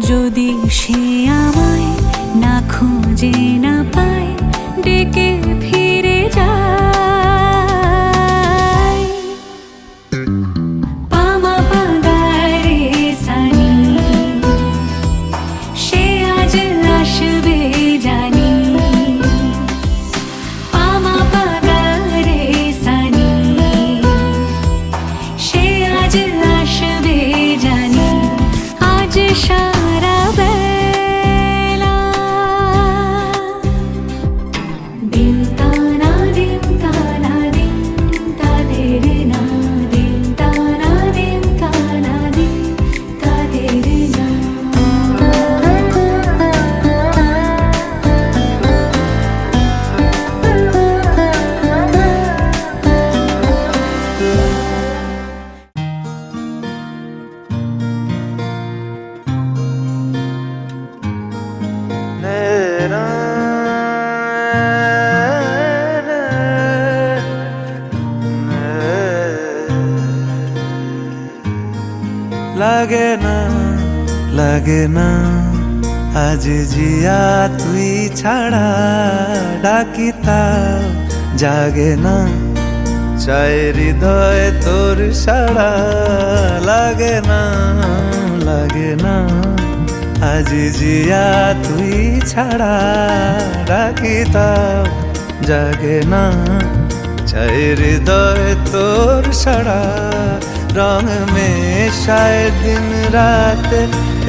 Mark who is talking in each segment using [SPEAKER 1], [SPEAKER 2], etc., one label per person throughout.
[SPEAKER 1] যদি সে আমায় না খুঁজে না পায়, ডেকে ফিরে যায়। পামা পাগারে সানি, সে আজ আসবে জানি। পামা পাগারে সানি, সে আজ আসবে জানি। আজ সারা বেলা দিন তানা দিন তানা দিন তাদের না, দিন তানা দিন তানা দিন তাদের না।
[SPEAKER 2] লাগে না লাগে না আজ জিয়া তুই ছাড়া, ডাকি তাও জাগে না, চাই হৃদয় তোর সাড়া। লাগে না লাগে না আজ জিয়া তুই ছাড়া, ডাকি তাও জাগে না, চাই হৃদয় তোর সাড়া। রং মেশায় দিন রাত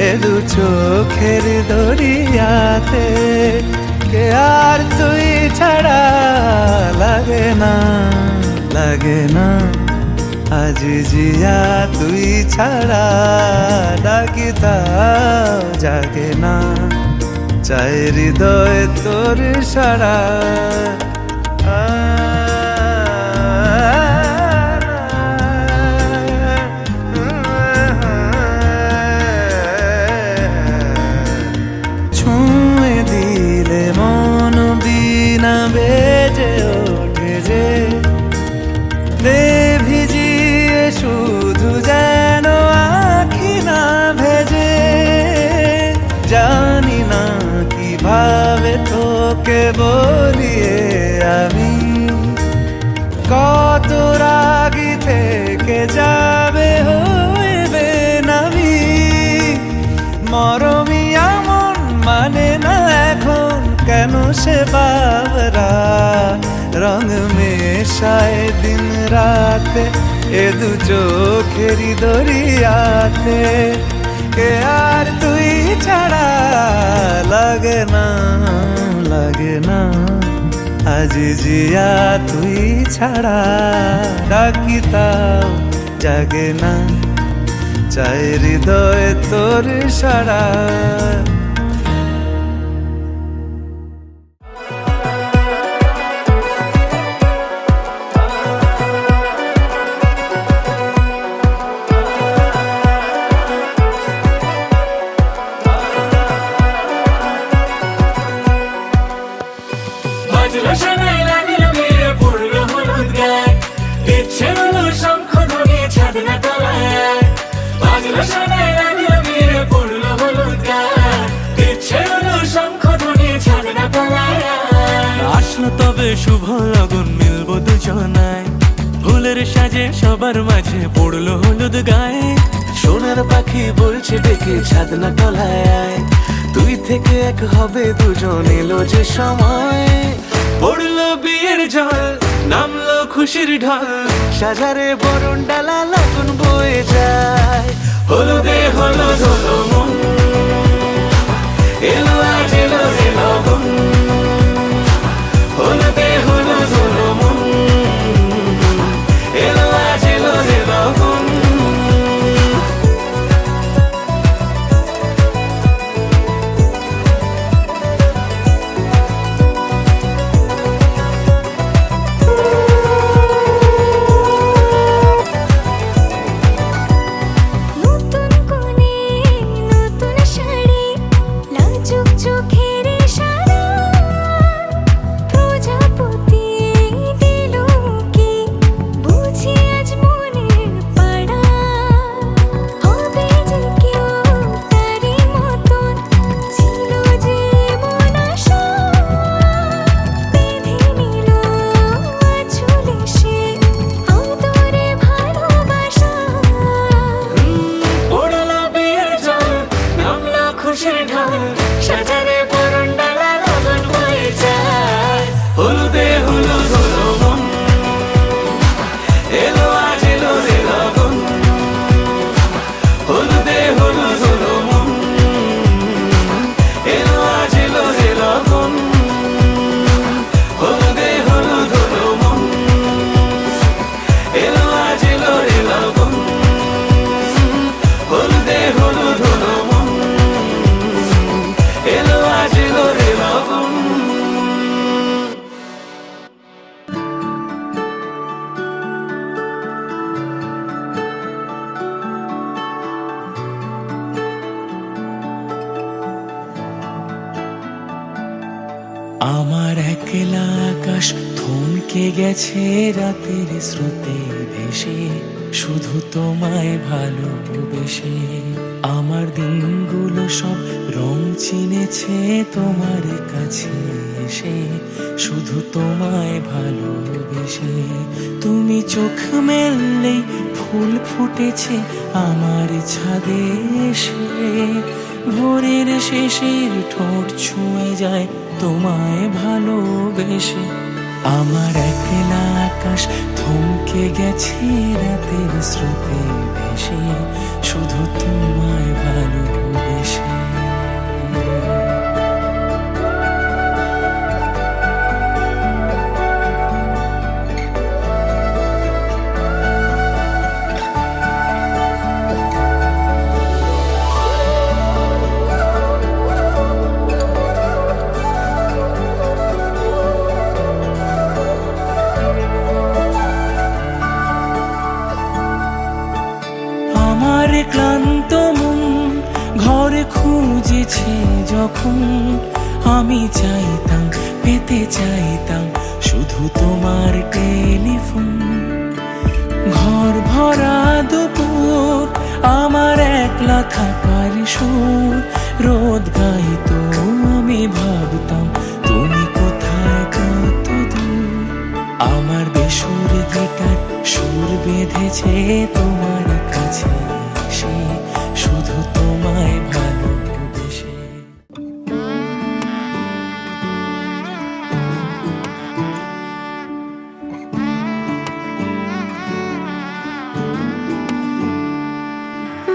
[SPEAKER 2] এ দু চোখের দরিয়াতে, কে আর তুই ছাড়া। লাগে না লাগে না আজ জিয়া তুই ছাড়া, ডাকি তাও জাগে না, চাই হৃদয় তোর সাড়া। ছুঁয়ে দিলে মন বিনা বেজে ওঠে যে, দে ভিজিয়ে শুধু যেন আখি না ভেজে। জানি না কিভাবে তোকে বলিয়ে আমি, কত রাগি থেকে যাবে হইবে নামি। মরমি এমন মানে না এখন কেন সে বাবরা, রং মেশায় দিন রাতে এ দু চোখেরি দরিয়াতে, কে আর তুই ছাড়া। লাগে না লাগে না আজ জিয়া তুই ছাড়া, ডাকি তাও জাগে না, চাই হৃদয় তোর সাড়া।
[SPEAKER 3] বাজলো শোনাই লাগিল মেরে পড়লো হলুদ গায়ে, ইচ্ছে হলো শঙ্খ ধ্বনি ছাদ না তলায়। বাজলো শোনাই লাগিল মেরে পড়লো হলুদ গায়ে, ইচ্ছে হলো শঙ্খ ধ্বনি ছাদ না তলায়।
[SPEAKER 4] আসলো তবে শুভ লগন, মিলবো দুজনায়, ফুলের সাজে সবার মাঝে পড়লো হলুদ গায়ে। সোনার পাখি বলছে ডেকে ছাদ না তলায়, তুই থেকে এক হবে দুজন, এলো যে সময়। পড়লো বিয়ের জল, নামলো খুশির ঢল, সাজারে বরণ ডালা লগন বয়ে যায়। হলুদে হলুদ হলো মন, এলো আজ এলো রে লগন। হলুদে হলুদ হলো মন, এলো আজ এলো রে লগন।
[SPEAKER 1] নতুন কোণে
[SPEAKER 3] খুশির ঢল সাজারে বরণ ডালা লগন বয়ে যায়
[SPEAKER 4] হলুদে হলুদ হলো মন এলো আজ এলো রে লগন হলুদে হলুদ হলো মন এলো আজ এলো রে লগন হলুদে হলুদ হলো মন এলো আজ এলো রে লগন হলুদে হলুদ হলো মন এলো আজ এলো রে লগন আমার একলা আকাশ থমকে গেছে রাতের স্রোতে ভেসে শুধু তোমায় ভালোবেসে আমার দিনগুলো সব রং চিনেছে তোমার কাছে এসে শুধু তোমায় ভালোবেসে তুমি চোখ মেললেই ফুল ফুটেছে আমার ছাদে এসে ভোরের শেষের ঠোঁট ছুঁয়ে যায় তোমায় ভালোবেসে আমার একলা আকাশ থমকে গেছে রাতের স্রোতে ভেসে শুধু তোমায় ভালোবেসে আমার ক্লান্ত মন ঘরে খুঁজেছে যখন আমি চাইতাম পেতে চাইতাম শুধু তোমার টেলিফোন ঘর ভরা দুপুর আমার একলা থাকার সুর রোদ গাইতো আমি ভাবতাম তুমি কোথায় কত দূর আমার বেসুর গিটার সুর বেঁধেছে তোমার কাছে এসে শুধু তোমায় ভালোবেসে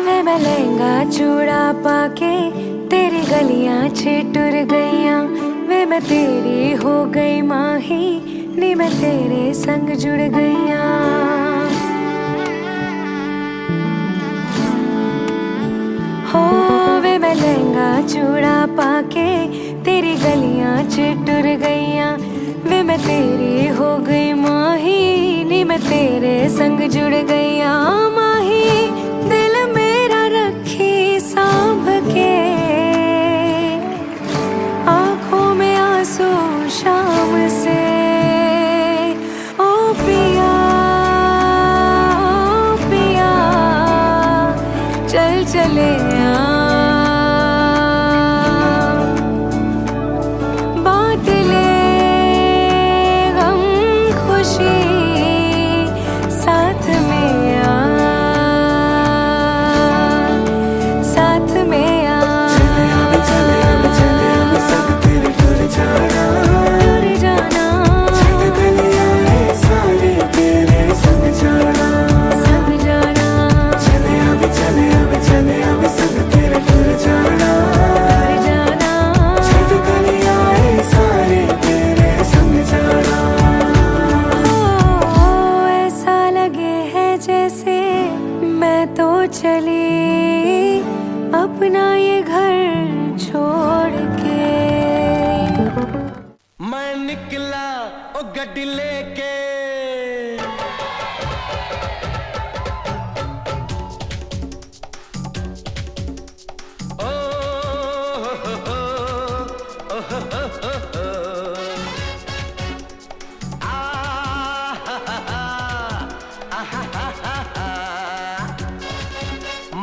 [SPEAKER 1] वे मैं लहंगा चूड़ा पाके तेरी गलियां छिटुर गईयां वे मैं तेरी हो गई माही नी मैं तेरे संग जुड़ गईयां हो वे मैं लहंगा चूड़ा पाके तेरी गलियां छिटुर गईयां वे मैं तेरी हो गई माही नी मैं तेरे संग जुड़ गईयां माही दिल मेरा रखी सांभ के आंखों में आंसू शाम से ओ पिया चल चले बात ले गम खुशी साथ में साथ में टूर जाना संग जाना ऐसा लगे है जैसे मैं तो चली अपना ये घर छोड़ के
[SPEAKER 4] मैं निकला ओ गड्डी लेके ओ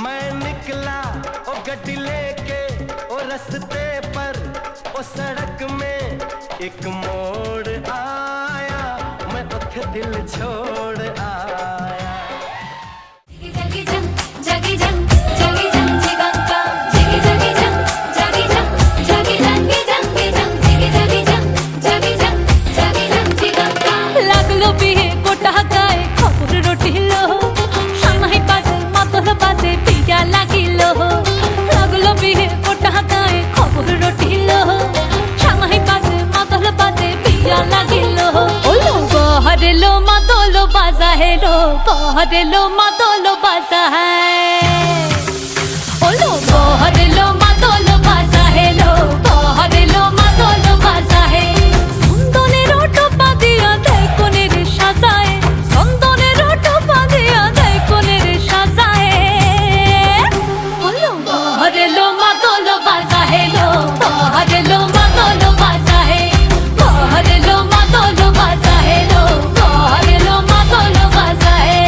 [SPEAKER 4] मैं निकला ओ गड्डी लेके ओ रस्ते पर ओ सड़क में एक मोड़ आया मैं उठे दिल छोड़ आया
[SPEAKER 1] जगी जंग जगी जंग जगी जंग जिगंगा जगी जगी जंग হেলো বহরেলো মাদল বাজা হ্যায় ওলো বহরেলো মাদল বাজা হেলো বহরেলো মাদল বাজা হে সন্দনের টোপা দিয়া দেয় কোনের সাজায় সন্দনের টোপা দিয়া দেয় কোনের সাজায় ওলো বহরেলো মাদল বাজা হেলো বহরেলো মাদল বাজা হে বহরেলো মাদল বাজা হেলো বহরেলো মাদল বাজা হে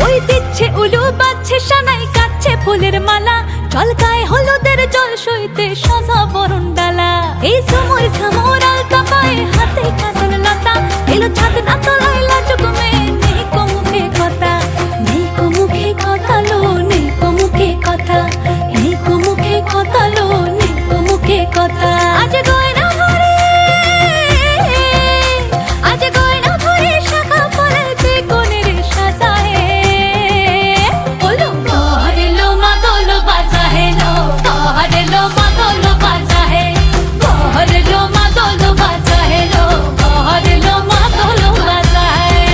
[SPEAKER 1] ওই দিচ্ছে উলু বাজছে সানাই কাচ্ছে ফুলের মালা জলকায় হলুদের জল সইতে সাজা বরণ ডালা এই সময় সামর আলতা পায়ে হাতে কাজল লতা এলো ছাদ না তলায় লাজুক মেয়ে নেই কো মুখে কথা নেই কো মুখে কথা লো নেই কো মুখে কথা নেই কো মুখে কথা লো নেই কো মুখে কথা আজ গয়না ভরে আজ গয়না ভরে শাখা পড়েছে কোনের সাজায় ওলো বহরেলো মাদল বাজা হেলো বহরেলো মাদল বাজা হে বহরেলো মাদল বাজা হেলো বহরেলো মাদল বাজা হে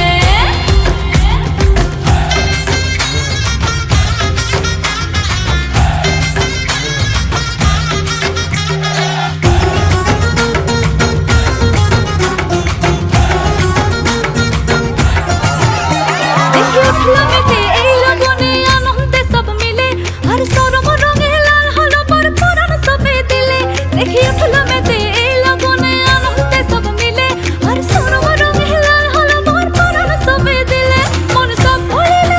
[SPEAKER 1] দেখি উঠলো মেতে এই লগনে আনন্দে সব মিলে আর সরম রঙে লাল হলো পর পরাণ সবে দিলে দেখি উঠলো মেতে এই লগনে আনন্দে সব মিলে আর সরম রঙে লাল হলো পর পরাণ সবে দিলে মন সব ভরিল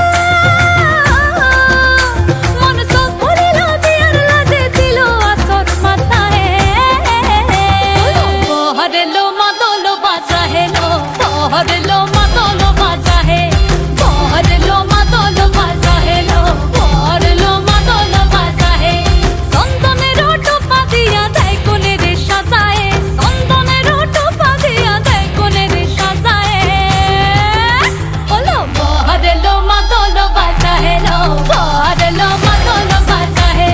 [SPEAKER 1] বিয়ার লাজে দিল আসর মাথায় বহরেলো মাদল বাজা হেলো বহরেলো মাদল বাজা হে বহরেলো মাদল বাজা হেলো বহরেলো মাদল বাজা হে সন্দনের টোপা দিয়া দেয় কোনের সাজায় সন্দনের টোপা দিয়া দেয় কোনের সাজায় ওলো বহরেলো মাদল বাজা হেলো বহরেলো মাদল বাজা হে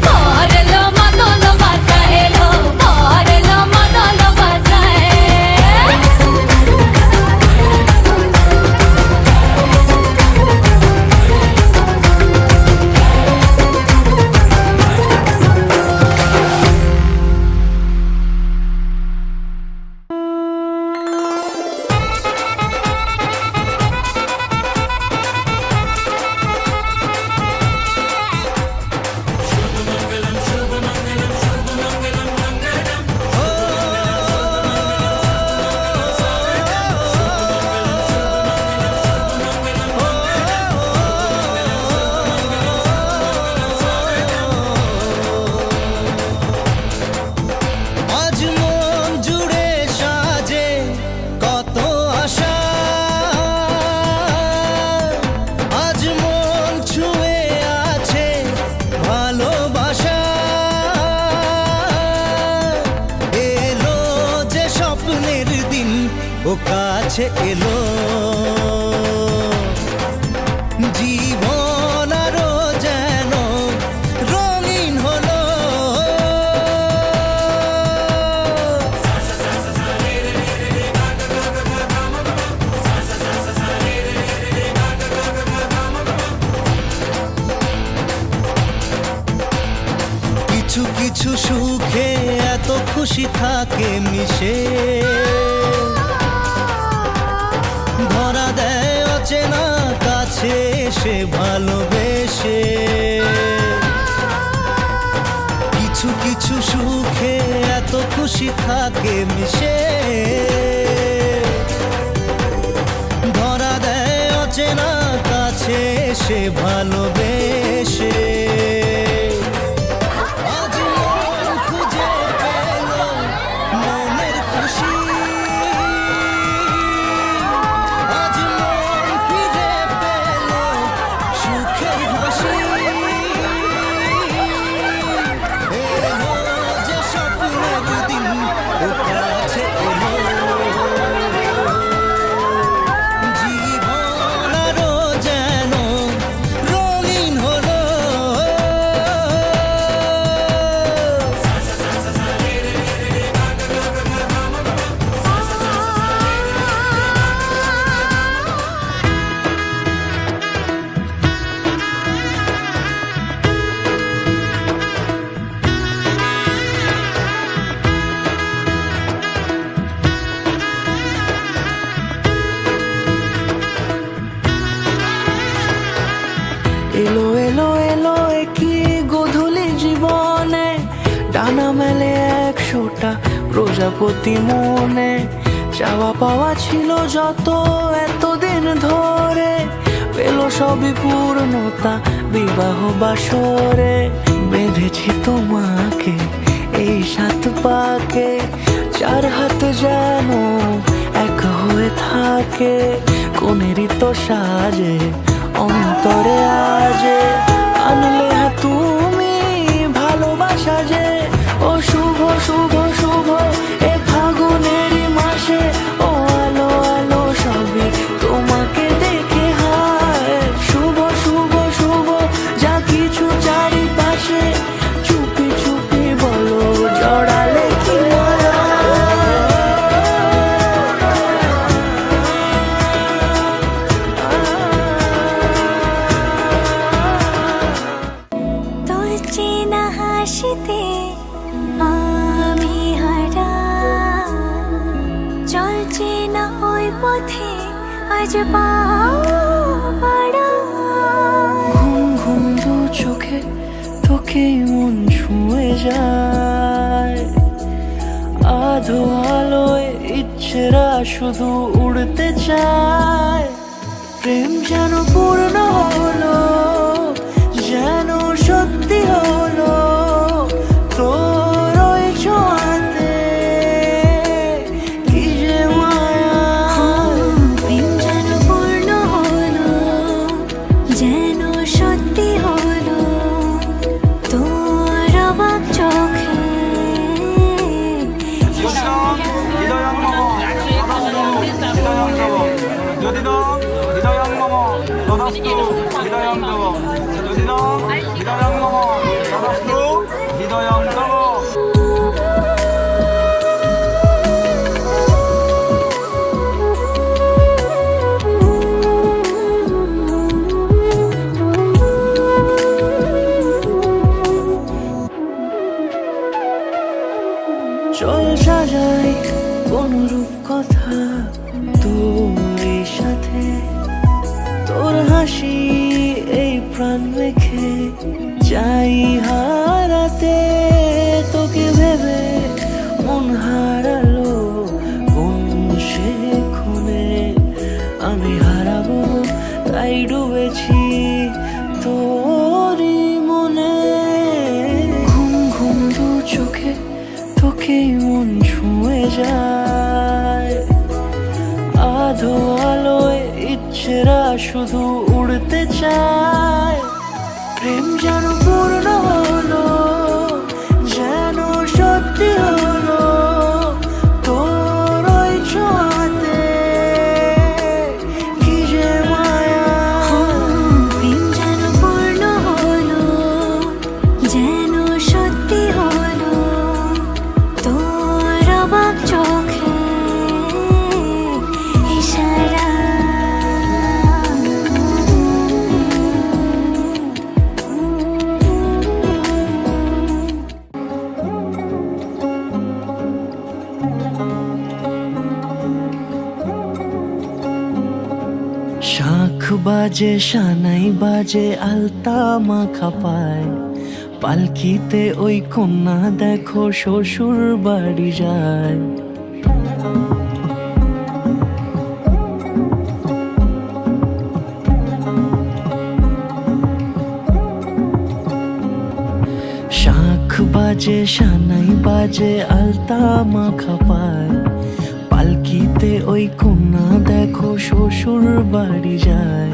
[SPEAKER 1] বহরেলো মাদল বাজা হেলো বহরেলো মাদল বাজা হে
[SPEAKER 2] আজ মন জুড়ে সাজে কত আশা আজ মন ছুঁয়ে আছে ভালোবাসা এলো যে স্বপ্নের দিন ও কাছে এলো জীবন আরো যেন রঙিন হলো কিছু কিছু সুখে এত খুশি থাকে মিশে ধরা দেয় অচেনা কাছে এসে ভালোবেসে কিছু কিছু সুখে এত খুশি থাকে মিশে ধরা দেয় অচেনা কাছে এসে ভালোবেসে আজ মন খুঁজে পেল মনের খুশি আজ মন ফিরে পেল সুখের হাসি এলো যে স্বপ্নের দিন ও কাছে এলো
[SPEAKER 4] প্রজাপতি মনে চাওয়া পাওয়া ছিল যত এতদিন ধরে, পেল সবই পূর্ণতা বিবাহ বাসরে। বেঁধেছি তোমাকে এই 7 পাকে, 4 হাত যেন এক হয়ে থাকে। কোনেরই তো সাজে অন্তরে আজে আনলে তুমি ভালোবাসা যে। ও শুভ শুভ শুভ এ ফাগুনেরই মাসে, ও আলো আলো সবই তোমাকে দেখে হায়। শুভ শুভ শুভ যা কিছু চারিপাশে, চুপি চুপি বলো জড়ালে কি মায়া।
[SPEAKER 1] তোর চেনা হাসিতে আমি হারা, চলছে না ওই পথে আজ পাড়া।
[SPEAKER 4] ঘুম ঘুম দু চোখে তোকে মন ছুঁয়ে যায়, আধো আলোয় ইচ্ছেরা শুধু উড়তে চায়। প্রেম যেন পূর্ণ হলো, যেন সত্যি হলো তোর ওই ছোঁয়াতে, কি যে মায়া।
[SPEAKER 1] প্রেম যেন পূর্ণ হলো, যেন সত্যি হলো তোর অবাক চোখে।
[SPEAKER 4] চল সাজাই কোন রূপ কথা তোর সাথে, তোর হাসি এই প্রাণ রেখে চাই হারাতে। তোকে ভেবে মন হারালো কোন সে খুনে, আমি হারাবো তাই ডুবেছি তোরই মনে। ঘুম ঘুম দু চোখে তোকে মন ছুঁয়ে যায়, আধো আলোয় ইচ্ছেরা শুধু উড়তে চায়। প্রেম যেন পূর্ণ হলো, যেন সত্যি হলো তোর ওই ছোঁয়াতে, কি যে মায়া।
[SPEAKER 1] প্রেম যেন পূর্ণ হলো, যেন সত্যি হলো তোর অবাক চোখে ইশারা।
[SPEAKER 4] শাঁখ বাজে সানাই বাজে আলতা মাখা পায়, পালকিতে ওই কন্যা দেখো শ্বশুর বাড়ি যায়। শাঁখ বাজে সানাই বাজে আলতা মাখা পায়, পালকিতে ওই কন্যা দেখো শ্বশুর বাড়ি যায়।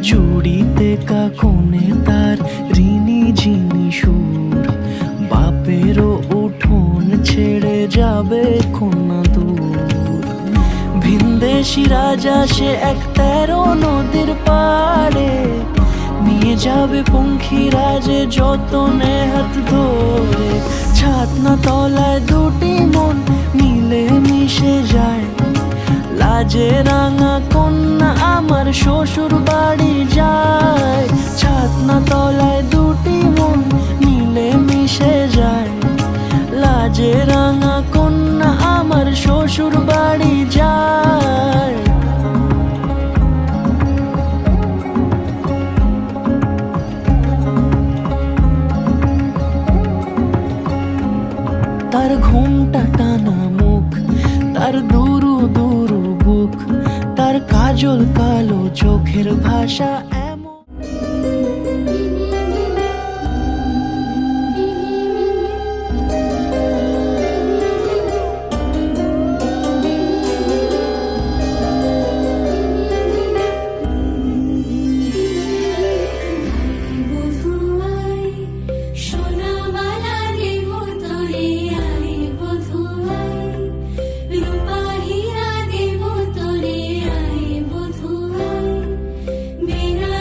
[SPEAKER 4] চুড়িতে কাকনে তার ঋণী ঝিনি সুর, বাপেরও উঠোন ছেড়ে যাবে কন্যা দূর। ভিনদেশি রাজা সে 13 নদীর পাড়ে, নিয়ে যাবে পঙ্খী রাজে যতনে হাত ধরে। ছাতনা তলায় দুটি মন মিলে মিশে যায়, লাজে রাঙা কন্যা আমার শ্বশুর বাড়ি যায়। ছাতনা তলায় দুটি মন মিলে মিশে যায়, লাজে রাঙা কন্যা আমার শ্বশুর বাড়ি যায়। তার ঘুমটা টানা মুখ, তার দুরু দুরু বুক, তার কাজল কালো চোখের ভাষা এমন।
[SPEAKER 5] বধুয়াই সোনামালা দেব তোরে আয় বধুয়াই রূপা হীরা দেব তোরে আয় বধুয়াই বিনা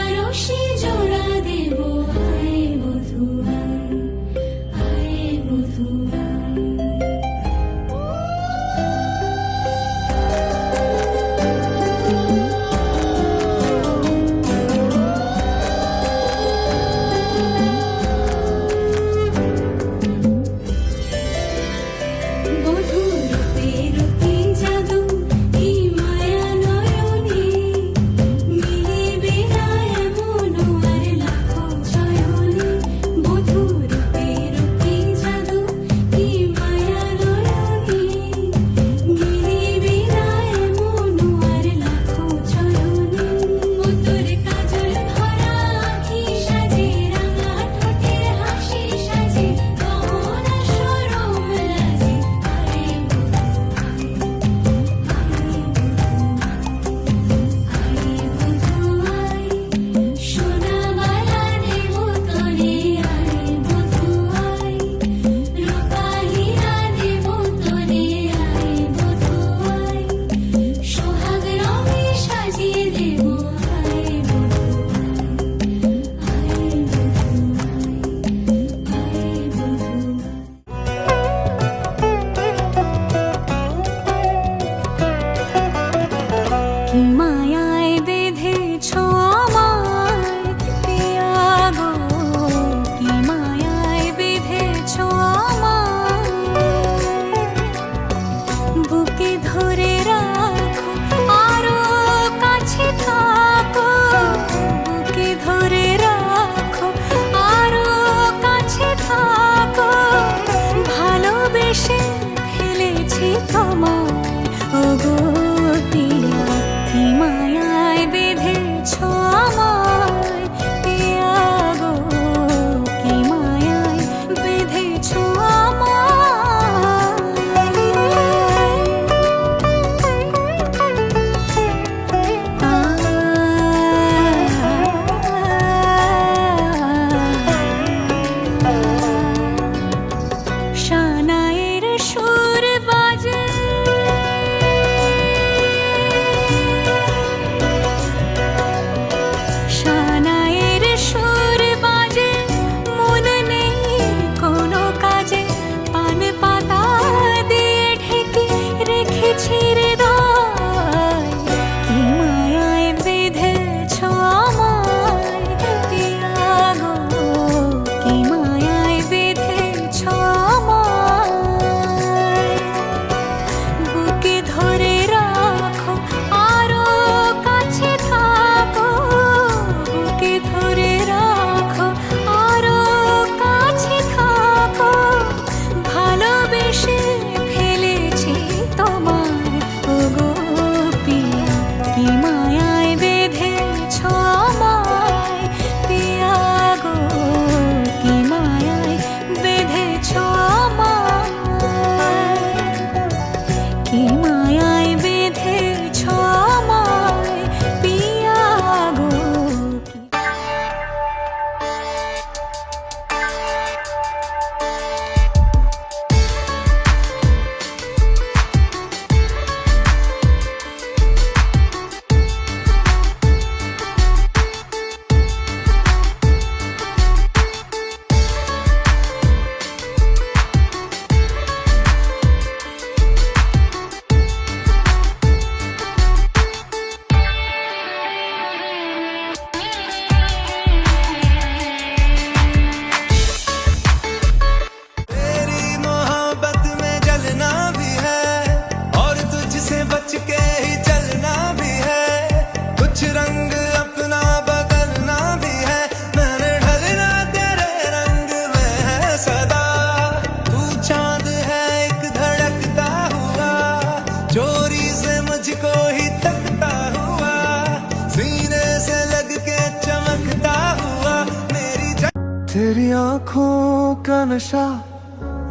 [SPEAKER 4] तेरी आंखों का नशा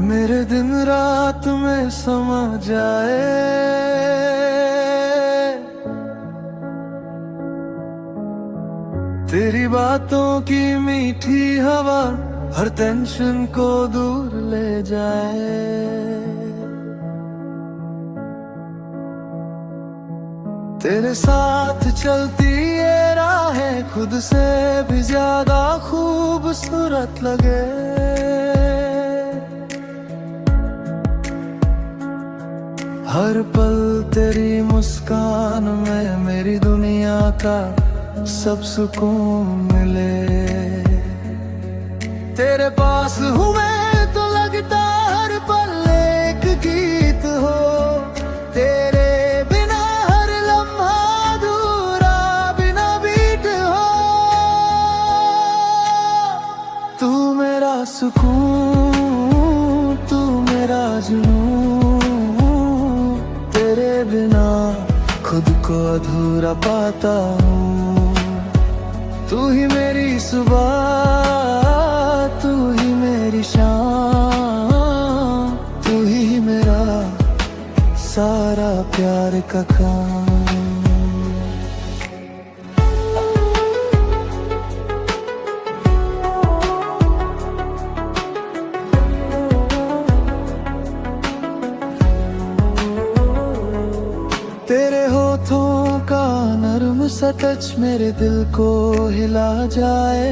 [SPEAKER 4] मेरे दिन रात में समा जाए, तेरी बातों की मीठी हवा हर टेंशन को दूर ले जाए। तेरे साथ चलती ये राहें खुद से भी ज्यादा खूबसूरत लगे। हर पल तेरी मुस्कान में मेरी दुनिया का सब सुकून मिले। तेरे पास हूँ मैं तो लगता हर पल एक गीत हो, तेरे बिना हर लम्हा अधूरा बिना बीट हो। तू मेरा सुकून, तू मेरा जुनून, तेरे बिना खुद को अधूरा पाता हूँ। तू ही मेरी सुबह, तू ही मेरी शाम, तू ही मेरा सारा प्यार का काम। तेरे होठों का नर्म सा टच मेरे दिल को हिला जाए।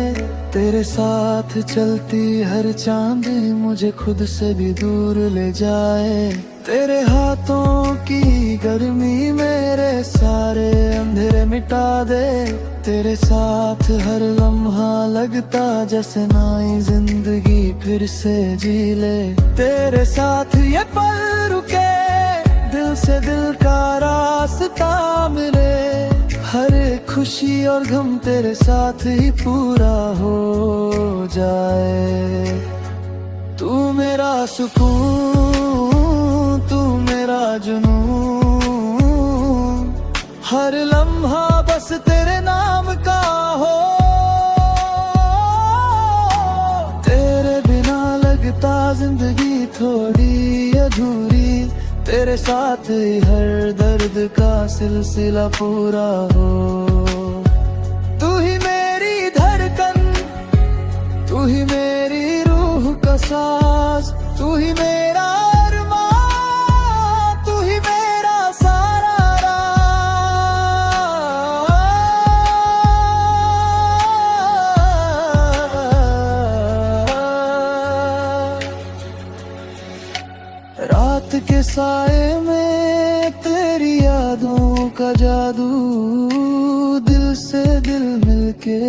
[SPEAKER 4] तेरे साथ चलती हर चांदी मुझे खुद से भी दूर ले जाए। तेरे हाथों की गर्मी मेरे सारे अंधेरे मिटा दे। तेरे साथ हर लम्हा लगता जैसे नई जिंदगी फिर से जी ले। तेरे साथ ये पल रुके, दिल से दिल का रास्ता मिले। हर खुशी और गम तेरे साथ ही पूरा हो जाए। तू मेरा सुकून, तू मेरा जुनून, हर लम्हा बस तेरे नाम का हो। तेरे बिना लगता जिंदगी थोड़ी अधूरी, तेरे साथ ही हर दर्द का सिलसिला पूरा हो। तू ही मेरी धड़कन, तू ही मेरी रूह का साज, तू ही मेरा अरमान, तू ही मेरा सारा राज। रात के साए में तेरी यादों का जादू, दिल से दिल मिलके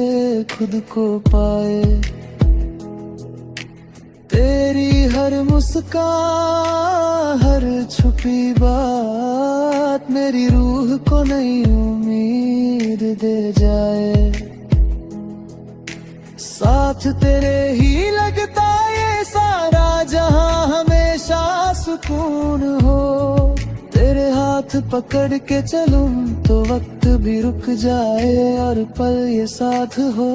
[SPEAKER 4] खुद को पाए। तेरी हर मुस्कान, हर छुपी बात मेरी रूह को नई उम्मीद दे जाए। साथ तेरे ही लगता ये सारा जहां हमेशा सुकून हो। तेरे हाथ पकड़ के चलूं तो वक्त भी रुक जाए और पल ये साथ हो।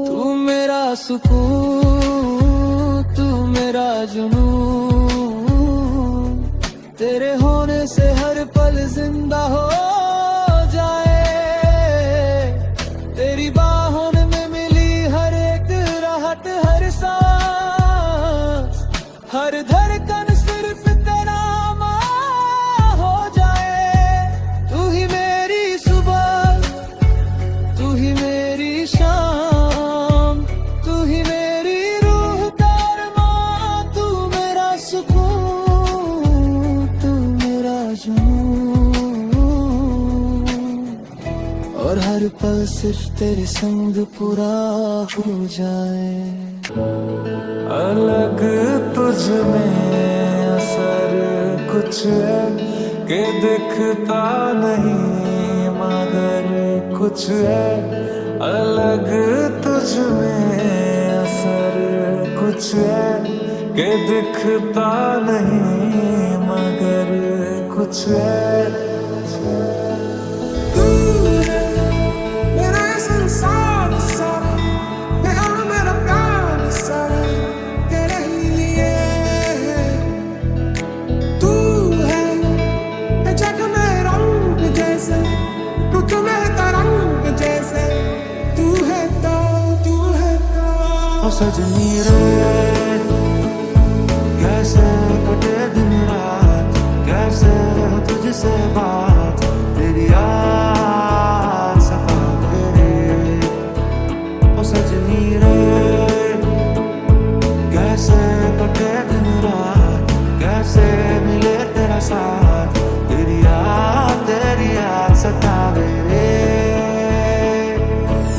[SPEAKER 4] तू मेरा सुकून, तू मेरा जुनून, तेरे होने से हर पल जिंदा हो जाए। तेरी बाहों में मिली हर एक राहत, हर सांस, हर धड़कन सिर्फ तेरा हो जाए। तू ही मेरी सुबह, तू ही मेरी शाम, तू ही मेरी रूह का अरमान, तू मेरा सुकून, तू मेरा जुनून, और हर पल सिर्फ तेरे संग पूरा हो जाए। अलग तुझ में असर कुछ है कि दिखता नहीं मगर कुछ है। अलग तुझ में असर कुछ है कि दिखता नहीं मगर कुछ है।
[SPEAKER 6] मेरा संसार सारा, मेरा प्यार सारा। सजनी रे कैसे कटे दिन रात, कैसे हो तुझसे बात, तेरी याद सतावे रे। ओ सजनी रे कैसे कटे दिन रात, कैसे मिले तेरा साथ, तेरी याद सतावे रे।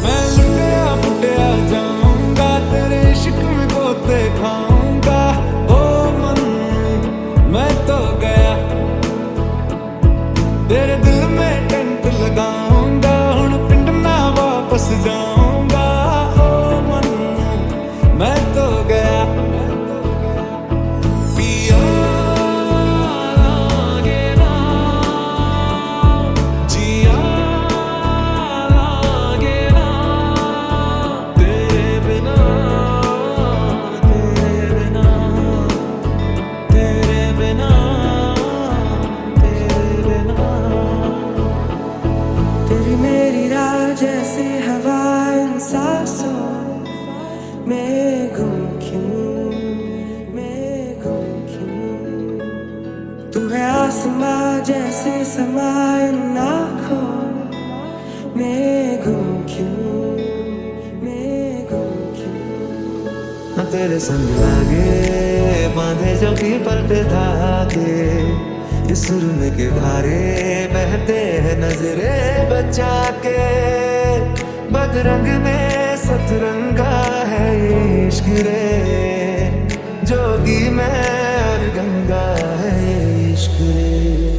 [SPEAKER 6] मैं लुटिया पुटिया जाऊंगा, तेरे इश्क में गोते खाऊंगा। ओ मन मैं तो गया, तेरे दिल में टेंट लगाऊंगा, हुण पिंड ना वापस जाऊंगा। ओ मन मैं तो गया, पिया लागे ना, जिया लागे ना, तेरे बिना, तेरे बिना, तेरे बिना, तेरे बिना।
[SPEAKER 7] तेरी मेरी राह जैसे हवा इन सांसों में गुम क्यों, मैं गुम क्यों। तू है आसमां जैसे समा इन आँखों में गुम क्यों, मैं गुम क्यों।
[SPEAKER 6] न तेरे संग लागे बांधे जो की पलटे धागे, इस सुरमे के धारे बहते हैं नजरे बचा के। बदरंग में सतरंगा है ये इश्क रे, जोगी में और गंगा है ये इश्क रे।